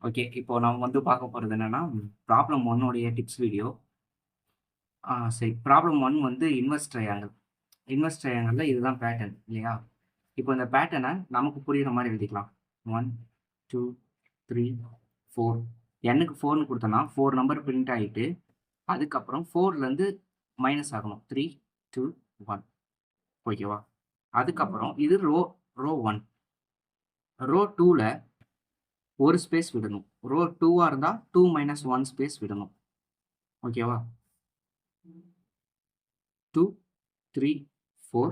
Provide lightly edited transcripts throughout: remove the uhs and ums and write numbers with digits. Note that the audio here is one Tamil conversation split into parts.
ஓகே. இப்போ நம்ம வந்து பார்க்க போறது என்னன்னா, ப்ராப்ளம் 1 உடைய டிப்ஸ் வீடியோ. சரி. ப்ராப்ளம் 1 வந்து இன்வெர்ஸ் ட்ரையாங்கிள். இன்வெர்ஸ் ட்ரையாங்கிள்ல இதுதான் பேட்டர்ன் இல்லையா? இப்போ இந்த பேட்டர்ன நமக்கு புரியிற மாரி எழுதிக்கலாம். 1, 2, 3, 4. nக்கு 4ன்னு குடுத்தோம்னா, 4 நம்பர் பிரிண்ட் ஆயிட்டு, அதுக்கப்புறம் 4லருந்து மைனஸ் ஆகணும். 3, 2, 1 ஓகேவா? அதுக்கப்புறம் இது ரோ 1. ரோ 2ல ஒரு ஸ்பேஸ் விடணும். ரோ 2வா இருந்தா 2 மைனஸ் 1 ஸ்பேஸ் விடணும். ஓகேவா? 2, 3, 4,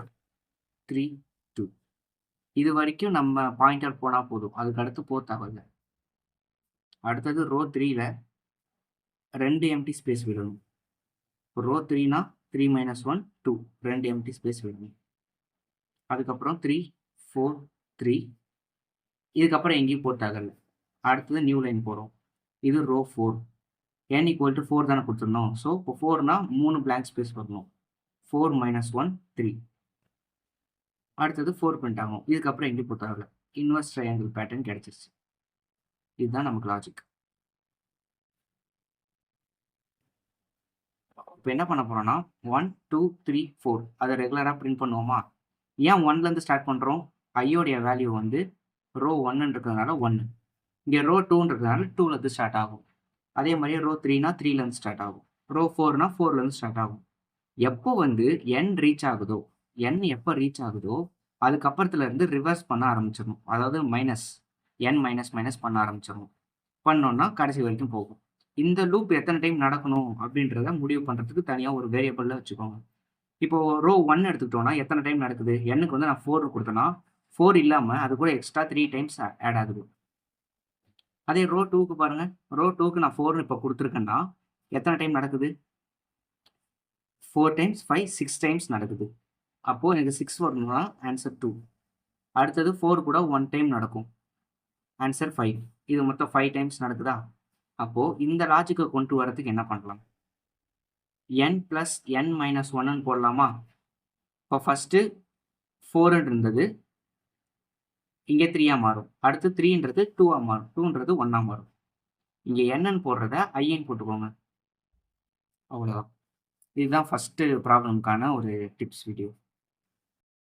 3, 2. இது வரைக்கும் நம்ம பாயிண்டர் போனா போதும். அதுக்கு அடுத்து தேவையில்ல. அடுத்தது ரோ 3ல 2 எம்ப்டி ஸ்பேஸ் விடணும். ரோ 3னா 3 மைனஸ் 1 2 2 எம்ப்டி ஸ்பேஸ் விடணும். அதுக்கப்புறம் 3, 4, 3. இதுக்கப்புறம் எங்கேயும் தேவையில்ல. அடுத்தது நியூ லைன் போறோம். இது ரோ 4. n = 4 தானே குடுத்துருந்தோம். ஸோ, இப்போ 4னா 3 பிளாங்க் ஸ்பேஸ் வரணும். 4 மைனஸ் 1 3. அடுத்தது 4 பிரிண்ட் ஆகும். இதுக்கப்புறம் எங்கேயும் தேவையில்ல. இன்வெர்ஸ் ட்ரையாங்கிள் பேட்டர்ன் கிடைச்சிருச்சு. இதுதான் நமக்கு லாஜிக். இப்போ என்ன பண்ண போறோம்னா, 1, 2, 3, 4 அத ரெகுலரா பிரிண்ட் பண்ணுவோமா? ஏன் 1லருந்து ஸ்டார்ட் பண்றோம்? ஐயோடைய வேல்யூ வந்து ரோ 1ன்னு இருக்கிறதுனால 1. இங்க ரோ 2ன்னு இருக்கிறதுனால 2லருந்து ஸ்டார்ட் ஆகும். அதே மாரியே ரோ 3னா 3லருந்து ஸ்டார்ட் ஆகும். ரோ 4னா 4லருந்து ஸ்டார்ட் ஆகும். எப்போ வந்து n ரீச் ஆகுதோ, n எப்ப ரீச் ஆகுதோ, அதுக்கப்புறத்துல இருந்து ரிவர்ஸ் பண்ண ஆரம்பிச்சிரணும். அதாவது n மைனஸ் மைனஸ் பண்ண ஆரம்பிச்சிரணும். பண்ணோம்னா கடைசி வரைக்கும் போகும். இந்த லூப் எத்தன டைம் நடக்கணும் அப்படின்றத முடிவு பண்றதுக்கு தனியா ஒரு வேரியபிள்ல வச்சுக்கோங்க. இப்போ ரோ 1 எடுத்துக்கிட்டோம்னா எத்தன டைம் நடக்குது? nக்கு வந்து நான் 4 குடுத்தேன்னா, 4 இல்லாம அது கூட எக்ஸ்ட்ரா 3 டைம்ஸ் ஆட் ஆகுது. அதே ரோ 2க்கு பாருங்க. ரோ 2க்கு நான் 4ன்னு இப்ப குடுத்துருக்கேன்னா, எத்தன டைம் நடக்குது? 4 டைம்ஸ் 5, 6 டைம்ஸ் நடக்குது. அப்போ எனக்கு 6 வரணும்னா ஆன்சர் 2. அடுத்தது 4 கூட 1 டைம் நடக்கும். ஆன்சர் 5. இது மொத்தம் 5 டைம்ஸ் நடக்குதா? அப்போ இந்த லாஜிக்க கொண்டு வரதுக்கு என்ன பண்ணலாம்? n பிளஸ் n மைனஸ் 1ன்னு போடலாமா? இப்போ ஃபர்ஸ்ட்டு 4ன்னு இருந்தது. இங்க 3ஆ மாறும். அடுத்து 3ன்றது 2ஆ மாறும். 2ன்றது 1ஆ மாறும். இங்க nன்னு போடுறத iன்னு போட்டுக்கோங்க. அவ்வளோதான். இதுதான் ஃபர்ஸ்ட்டு ப்ராப்ளம்க்கான ஒரு டிப்ஸ் வீடியோ.